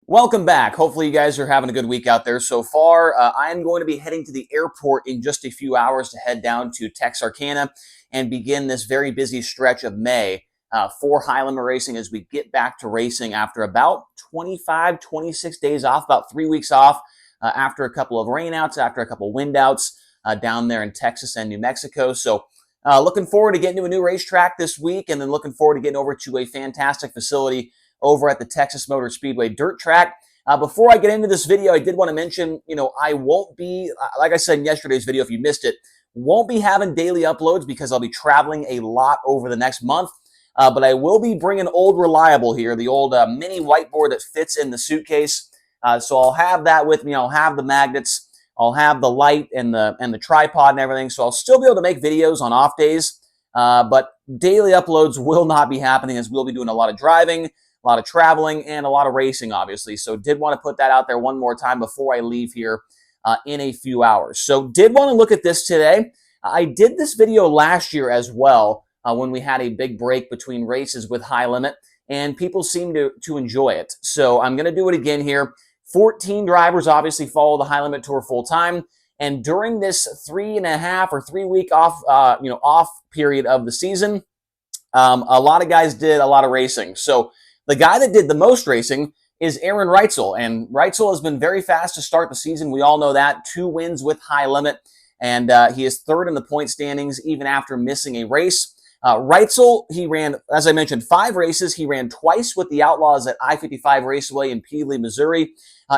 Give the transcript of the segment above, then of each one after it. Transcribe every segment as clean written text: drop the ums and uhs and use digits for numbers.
Welcome back. Hopefully, you guys are having a good week out there so far. I am going to be heading to the airport in just a few hours to head down to Texarkana and begin this very busy stretch of May for high limit racing as we get back to racing after about 25, 26 days off, about 3 weeks off after a couple of rainouts, after a couple of windouts down there in Texas and New Mexico. So, looking forward to getting to a new racetrack this week and then looking forward to getting over to a fantastic facility over at the Texas Motor Speedway dirt track. Before I get into this video, I did want to mention, I won't be, like I said in yesterday's video, if you missed it, won't be having daily uploads because I'll be traveling a lot over the next month. But I will be bringing old Reliable here, the old mini whiteboard that fits in the suitcase. So I'll have that with me. I'll have the magnets. I'll have the light and the tripod and everything. So I'll still be able to make videos on off days. But daily uploads will not be happening as we'll be doing a lot of driving, a lot of traveling, and a lot of racing, obviously. So did want to put that out there one more time before I leave here in a few hours. So did want to look at this today. I did this video last year as well when we had a big break between races with high limit, and people seem to enjoy it. So I'm going to do it again here. 14 drivers obviously follow the high limit tour full time. And during this 3.5 or 3 week off, off period of the season, a lot of guys did a lot of racing. So the guy that did the most racing is Aaron Ritzel, and Ritzel has been very fast to start the season. We all know that. 2 wins with high limit, and he is third in the point standings even after missing a race. Ritzel, he ran, as I mentioned, 5 races. He ran twice with the Outlaws at I-55 Raceway in Peabody, Missouri.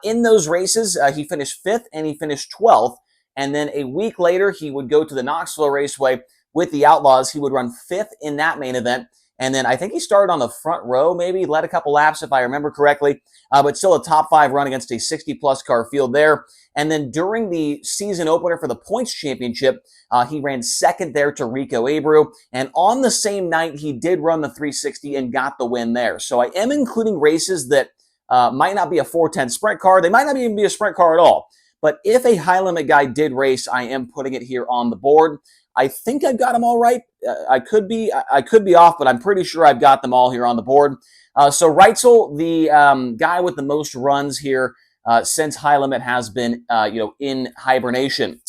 In those races, he finished 5th and he finished 12th, and then a week later, he would go to the Knoxville Raceway with the Outlaws. He would run 5th in that main event. And then I think he started on the front row, maybe, led a couple laps if I remember correctly, but still a top 5 run against a 60-plus car field there. And then during the season opener for the points championship, he ran 2nd there to Rico Abrew. And on the same night, he did run the 360 and got the win there. So I am including races that might not be a 410 sprint car. They might not even be a sprint car at all. But if a high limit guy did race, I am putting it here on the board. I think I've got them all right. I could be off, but I'm pretty sure I've got them all here on the board. So Ritzel, the guy with the most runs here since high limit has been in hibernation.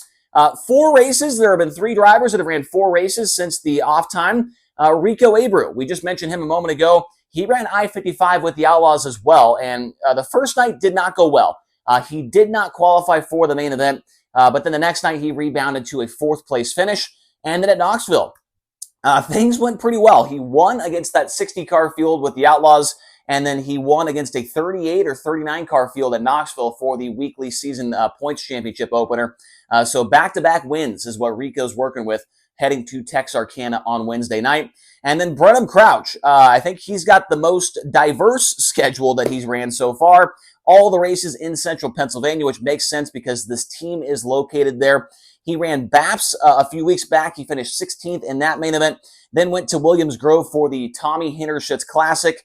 4 races. There have been 3 drivers that have ran 4 races since the off time. Rico Abrew, we just mentioned him a moment ago. He ran I-55 with the Outlaws as well, and the first night did not go well. He did not qualify for the main event, but then the next night he rebounded to a 4th place finish. And then at Knoxville, things went pretty well. He won against that 60-car field with the Outlaws, and then he won against a 38 or 39-car field at Knoxville for the weekly season points championship opener. So back-to-back wins is what Rico's working with heading to Texarkana on Wednesday night. And then Brenham Crouch, I think he's got the most diverse schedule that he's ran so far. All the races in central Pennsylvania, which makes sense because this team is located there. He ran BAPS a few weeks back. He finished 16th in that main event. Then went to Williams Grove for the Tommy Hinterschutz Classic.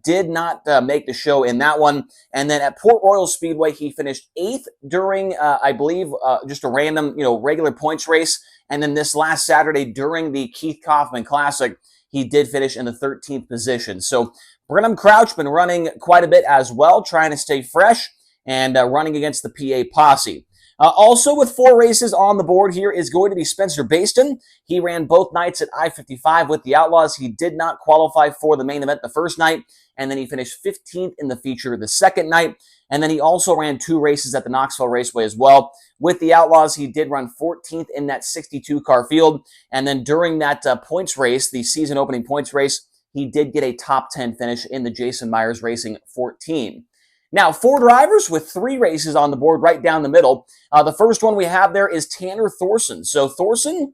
Did not make the show in that one. And then at Port Royal Speedway, he finished 8th during, I believe, just a random, regular points race. And then this last Saturday during the Keith Kaufman Classic, he did finish in the 13th position. So Brenham Crouch been running quite a bit as well, trying to stay fresh and running against the PA Posse. Also with 4 races on the board here is going to be Spencer Baston. He ran both nights at I-55 with the Outlaws. He did not qualify for the main event the first night, and then he finished 15th in the feature the second night. And then he also ran 2 races at the Knoxville Raceway as well. With the Outlaws, he did run 14th in that 62-car field. And then during that points race, the season opening points race, he did get a top 10 finish in the Jason Myers Racing 14. Now, 4 drivers with 3 races on the board right down the middle. The first one we have there is Tanner Thorson. So Thorson,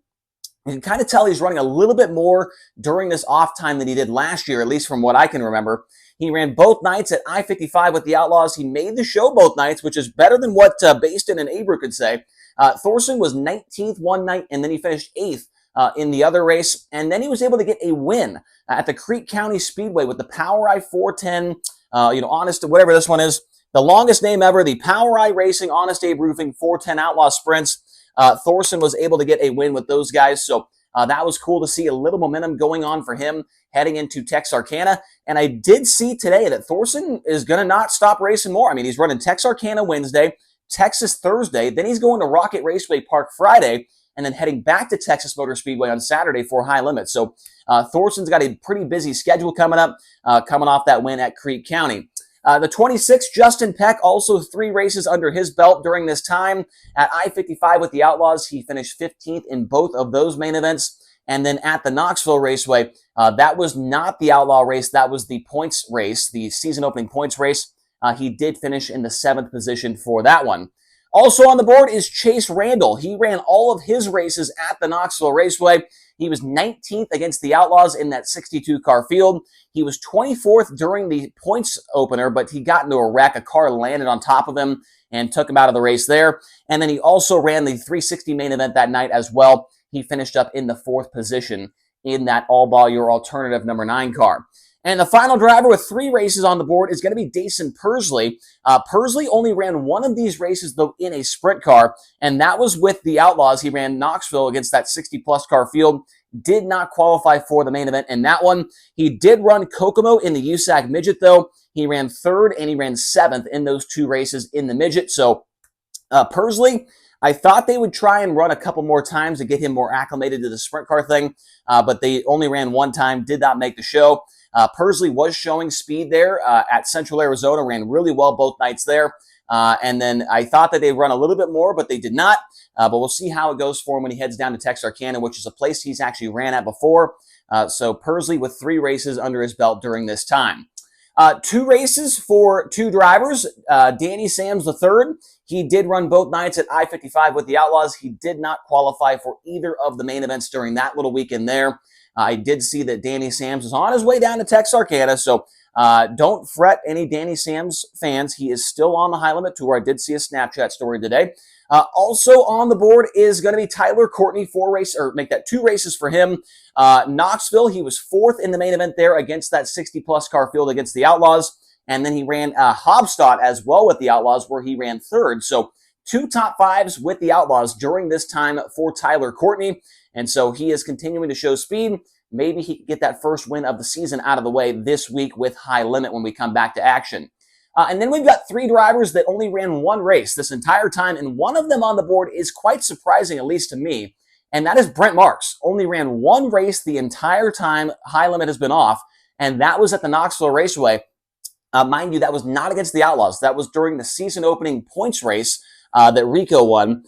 you can kind of tell he's running a little bit more during this off time than he did last year, at least from what I can remember. He ran both nights at I-55 with the Outlaws. He made the show both nights, which is better than what Baston and Abrew could say. Thorson was 19th one night, and then he finished 8th in the other race. And then he was able to get a win at the Creek County Speedway with the Power I 410, Honest, whatever this one is. The longest name ever, the Power I Racing Honest Abe Roofing 410 Outlaw Sprints. Thorson was able to get a win with those guys. So That was cool to see a little momentum going on for him heading into Texarkana. And I did see today that Thorson is going to not stop racing more. I mean, he's running Texarkana Wednesday, Texas Thursday, then he's going to Rocket Raceway Park Friday, and then heading back to Texas Motor Speedway on Saturday for high limits. So Thorson's got a pretty busy schedule coming up, coming off that win at Creek County. The 26th, Justin Peck, also 3 races under his belt during this time. At I-55 with the Outlaws, he finished 15th in both of those main events. And then at the Knoxville Raceway, that was not the Outlaw race. That was the points race, the season opening points race. He did finish in the 7th position for that one. Also on the board is Chase Randall. He ran all of his races at the Knoxville Raceway. He was 19th against the Outlaws in that 62-car field. He was 24th during the points opener, but he got into a wreck. A car landed on top of him and took him out of the race there. And then he also ran the 360 main event that night as well. He finished up in the 4th position in that all-ball your alternative number 9 car. And the final driver with 3 races on the board is going to be Dason Persley. Persley only ran one of these races, though, in a sprint car, and that was with the Outlaws. He ran Knoxville against that 60-plus car field, did not qualify for the main event in that one. He did run Kokomo in the USAC Midget, though. He ran 3rd and he ran 7th in those 2 races in the Midget. So Persley, I thought they would try and run a couple more times to get him more acclimated to the sprint car thing, but they only ran one time, did not make the show. Persley was showing speed there at Central Arizona, ran really well both nights there. And then I thought that they'd run a little bit more, but they did not. But we'll see how it goes for him when he heads down to Texarkana, which is a place he's actually ran at before. So Persley with 3 races under his belt during this time. 2 races for 2 drivers. Danny Sams III, he did run both nights at I-55 with the Outlaws. He did not qualify for either of the main events during that little weekend there. I did see that Danny Sams is on his way down to Texarkana, so don't fret any Danny Sams fans. He is still on the High Limit Tour. I did see a Snapchat story today. Also on the board is going to be Tyler Courtney, 2 races for him. Knoxville, he was 4th in the main event there against that 60-plus car field against the Outlaws. And then he ran Hobstadt as well with the Outlaws, where he ran 3rd. So 2 top 5s with the Outlaws during this time for Tyler Courtney. And so he is continuing to show speed. Maybe he can get that first win of the season out of the way this week with High Limit when we come back to action. And then we've got 3 drivers that only ran 1 race this entire time, and one of them on the board is quite surprising, at least to me, and that is Brent Marks. Only ran 1 race the entire time High Limit has been off, and that was at the Knoxville Raceway. Mind you, that was not against the Outlaws. That was during the season opening points race that Rico won.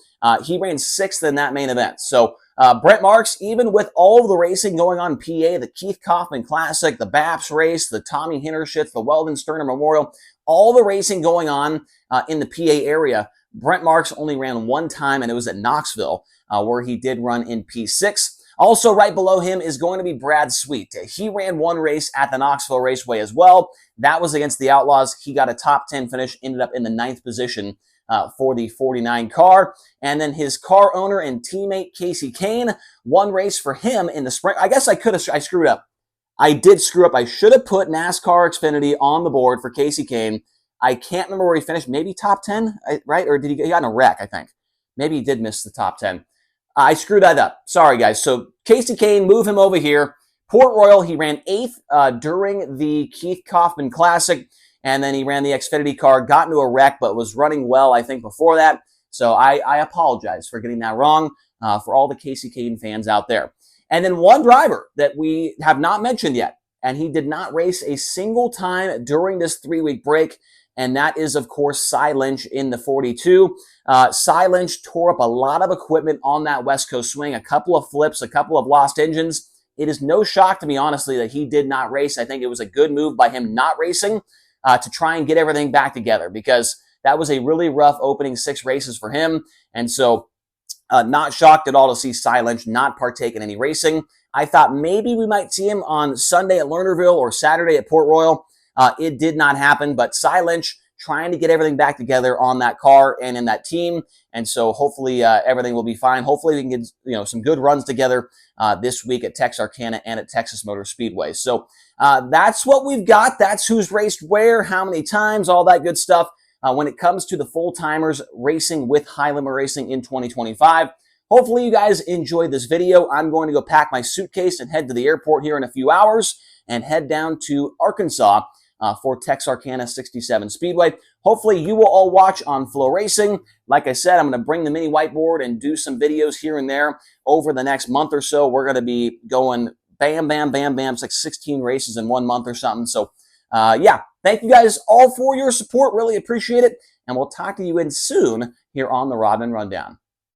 He ran 6th in that main event. So Brent Marks, even with all of the racing going on in PA, the Keith Kaufman Classic, the BAPS race, the Tommy Hintershitz, the Weldon Sterner Memorial, all the racing going on in the PA area, Brent Marks only ran 1 time, and it was at Knoxville, where he did run in P6. Also right below him is going to be Brad Sweet. He ran 1 race at the Knoxville Raceway as well. That was against the Outlaws. He got a top 10 finish, ended up in the 9th position for the 49 car. And then his car owner and teammate, Casey Kane, 1 race for him in the sprint. I guess I screwed up. I did screw up. I should have put NASCAR Xfinity on the board for Casey Kane. I can't remember where he finished. Maybe top 10, right? Or did he got in a wreck, I think. Maybe he did miss the top 10. I screwed that up. Sorry, guys. So Casey Kane, move him over here. Port Royal, he ran 8th during the Keith Kaufman Classic, and then he ran the Xfinity car, got into a wreck, but was running well, I think, before that. So I apologize for getting that wrong for all the Casey Kane fans out there. And then 1 driver that we have not mentioned yet, and he did not race a single time during this 3-week break, and that is, of course, Cy Lynch in the 42. Cy Lynch tore up a lot of equipment on that West Coast swing, a couple of flips, a couple of lost engines. It is no shock to me, honestly, that he did not race. I think it was a good move by him not racing to try and get everything back together, because that was a really rough opening 6 races for him. And so not shocked at all to see Cy Lynch not partake in any racing. I thought maybe we might see him on Sunday at Lernerville or Saturday at Port Royal. It did not happen, but Cy Lynch trying to get everything back together on that car and in that team. And so hopefully everything will be fine. Hopefully we can get some good runs together this week at Texarkana and at Texas Motor Speedway. So that's what we've got. That's who's raced where, how many times, all that good stuff. When it comes to the full-timers racing with High Limit Racing in 2025, hopefully you guys enjoyed this video. I'm going to go pack my suitcase and head to the airport here in a few hours and head down to Arkansas for Texarkana 67 Speedway. Hopefully you will all watch on Flow Racing. Like I said, I'm going to bring the mini whiteboard and do some videos here and there over the next month or so. We're going to be going bam, bam, bam, bam. It's like 16 races in 1 month or something. So yeah, thank you guys all for your support. Really appreciate it. And we'll talk to you in soon here on the Rodman Rundown.